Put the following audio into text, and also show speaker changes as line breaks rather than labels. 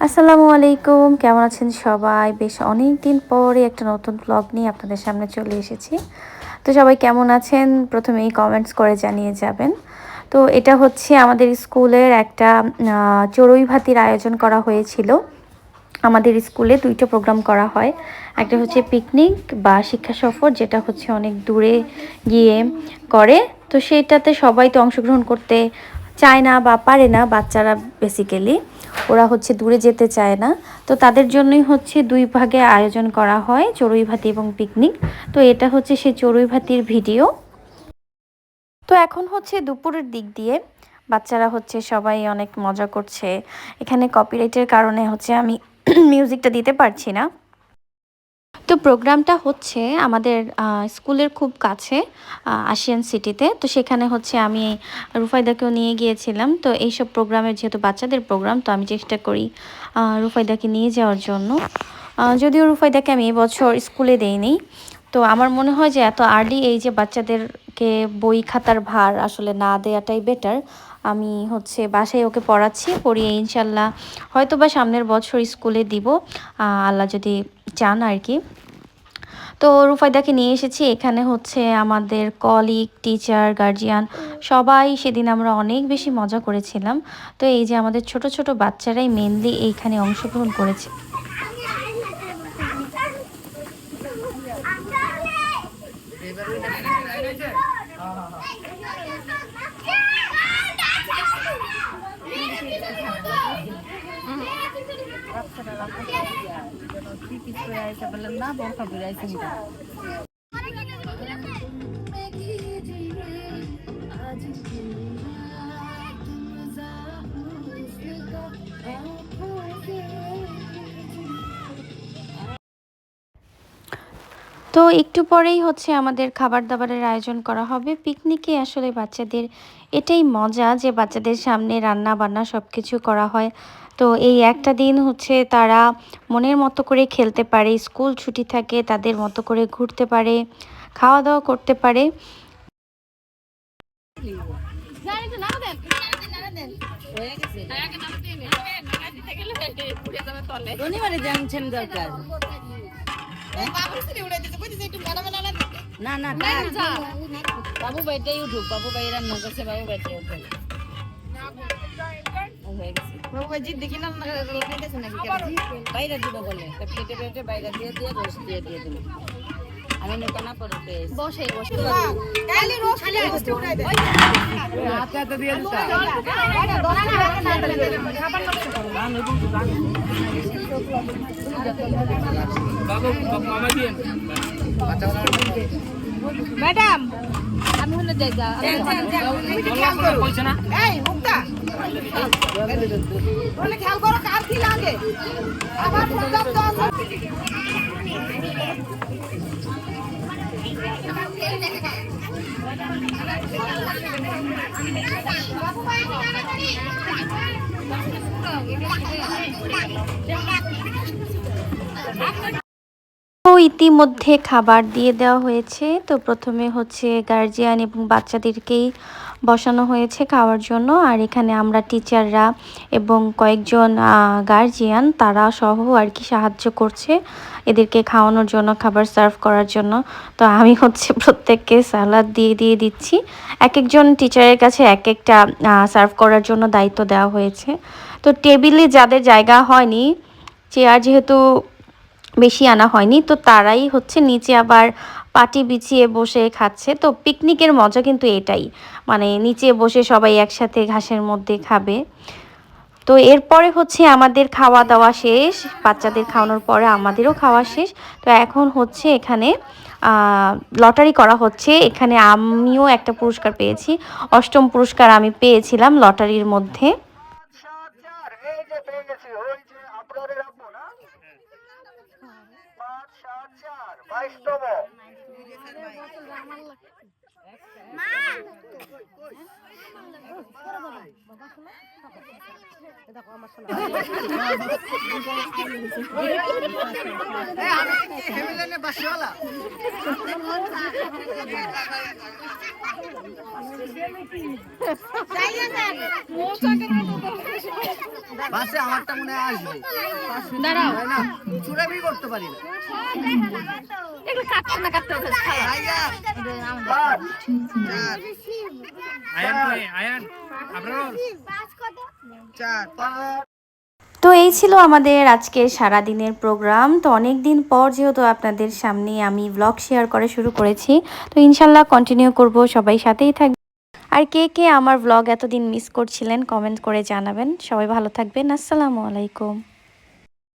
আসসালামু আলাইকুম, কেমন আছেন সবাই? বেশ অনেক দিন পরে একটা নতুন ব্লগ নিয়ে আপনাদের সামনে চলে এসেছি। তো সবাই কেমন আছেন? প্রথমেই কমেন্টস করে জানিয়ে যাবেন। তো এটা হচ্ছে আমাদের স্কুলের একটা চড়ুই ভাতির আয়োজন করা হয়েছিল। আমাদের স্কুলে ২ টা প্রোগ্রাম করা হয়। একটা হচ্ছে পিকনিক বা শিক্ষা সফর, যেটা হচ্ছে অনেক দূরে গিয়ে করে। তো সেটাতে সবাই তো অংশগ্রহণ করতে চায় না বা পারে না, বাচ্চারা বেসিক্যালি। ওরা হচ্ছে দূরে যেতে চায় না। তো তাদের জন্যই হচ্ছে ২ ভাগে আয়োজন করা হয়, চড়ুই ভাতি এবং পিকনিক। তো এটা হচ্ছে সেই চড়ুই ভাতির ভিডিও। তো এখন হচ্ছে দুপুরের দিক দিয়ে বাচ্চারা হচ্ছে সবাই অনেক মজা করছে। এখানে কপিরাইটের কারণে হচ্ছে আমি মিউজিকটা দিতে পারছি না। তো প্রোগ্রামটা হচ্ছে আমাদের স্কুলের খুব কাছে, আশিয়ান সিটিতে। তো সেখানে হচ্ছে আমি রুফায়দাকেও নিয়ে গিয়েছিলাম। তো এইসব প্রোগ্রামের যেহেতু বাচ্চাদের প্রোগ্রাম, তো আমি চেষ্টা করি রুফায়দাকে নিয়ে যাওয়ার জন্য। যদিও রুফায়দাকে আমি এবছর স্কুলে দেইনি। তো আমার মনে হয় যে এত আর্লি এই যে বাচ্চাদেরকে বই খাতার ভার আসলে না দেওয়াটাই বেটার। আমি হচ্ছে বাসায় ওকে পড়িয়ে ইনশাল্লাহ হয়তো বা সামনের বছর স্কুলে দিব, আল্লাহ যদি চান আর কি। তো রুফায়দাকে নিয়ে এসেছি। এখানে হচ্ছে আমাদের কলিগ, টিচার, গার্জিয়ান সবাই সেদিন আমরা অনেক বেশি মজা করেছিলাম। তো এই যে আমাদের ছোট ছোট বাচ্চারাই মেনলি এইখানে অংশগ্রহণ করেছে। তো একটু পরেই হচ্ছে আমাদের খাবার দাবারের আয়োজন করা হবে। পিকনিকে আসলে বাচ্চাদের এটাই মজা যে বাচ্চাদের সামনে রান্না বান্না সব কিছু করা হয়। তো এই একটা দিন হচ্ছে তারা মনের মতো করে খেলতে পারে, স্কুল ছুটি থাকে তাদের মতো করে ঘুরতে পারে, খাওয়া দাওয়া করতে পারে।
না না বাবু ভাইটা ইউটিউব বাবু ভাই রান্না করছে বাবু ভাইটা ইউটিউব বাবু ভাই জিদ দেখি না বাইরে দিব বলে প্লেটে প্লেটে বাইরে দিয়ে দিয়ে রোজ দিয়ে দিয়ে দিল আমি নৌকা না পরে বসে বসে খালি রোজ খালি রোজ উড়াই দে হাতে হাতে দিয়ে দিতা বাবু মামা দিয়েন ম্যাডাম আমি হলে যাই যা কইছ না এই মুক্তা বলে খেয়াল করো কার কি লাগে আবার প্রোগ্রাম তো আছে
তো ইতিমধ্যে খাবার দিয়ে দেওয়া হয়েছে। তো প্রথমে হচ্ছে গার্জিয়ান এবং বাচ্চাদেরকেই বসানো হয়েছে খাওয়ার জন্য। আর এখানে আমরা টিচাররা এবং কয়েকজন গার্জিয়ান তারা সহ আর কি সাহায্য করছে এদেরকে খাওয়ানোর জন্য, খাবার সার্ভ করার জন্য। তো আমি হচ্ছে প্রত্যেককে সালাদ দিয়ে দিয়ে দিচ্ছি। এক একজন টিচারের কাছে এক একটা সার্ভ করার জন্য দায়িত্ব দেওয়া হয়েছে। তো টেবিলে যাদের জায়গা হয়নি, চেয়ার যেহেতু বেশি আনা হয়নি, তো তারাই হচ্ছে নিচে আবার পাটি বিছিয়ে বসে খাচ্ছে। তো পিকনিকের মজা কিন্তু এটাই, মানে নিচে বসে সবাই একসাথে ঘাসের মধ্যে খাবে। তো এরপরে হচ্ছে আমাদের খাওয়া দাওয়া শেষ, বাচ্চাদের খাওয়ানোর পরে আমাদেরও খাওয়া শেষ। তো এখন হচ্ছে এখানে লটারি করা হচ্ছে। এখানে আমিও একটা পুরস্কার পেয়েছি, 8ম পুরস্কার আমি পেয়েছিলাম লটারির মধ্যে।
বাসে আমারটা মনে হয় আসবে। দাঁড়াও না, চুরাবি করতে পারি না।
এগুলো কাটতে না কাটতে হবে
আয়ান আপনার 4 5।
তো এই ছিল আমাদের আজকের সারাদিনের প্রোগ্রাম। তো অনেক দিন পর যেহেতু আপনাদের সামনে আমি ব্লগ শেয়ার করা শুরু করেছি, তো ইনশাল্লাহ কন্টিনিউ করব। সবাই সাথেই থাকবে। আর কে কে আমার ব্লগ এতদিন মিস করছিলেন কমেন্ট করে জানাবেন। সবাই ভালো থাকবেন। আসসালামু আলাইকুম।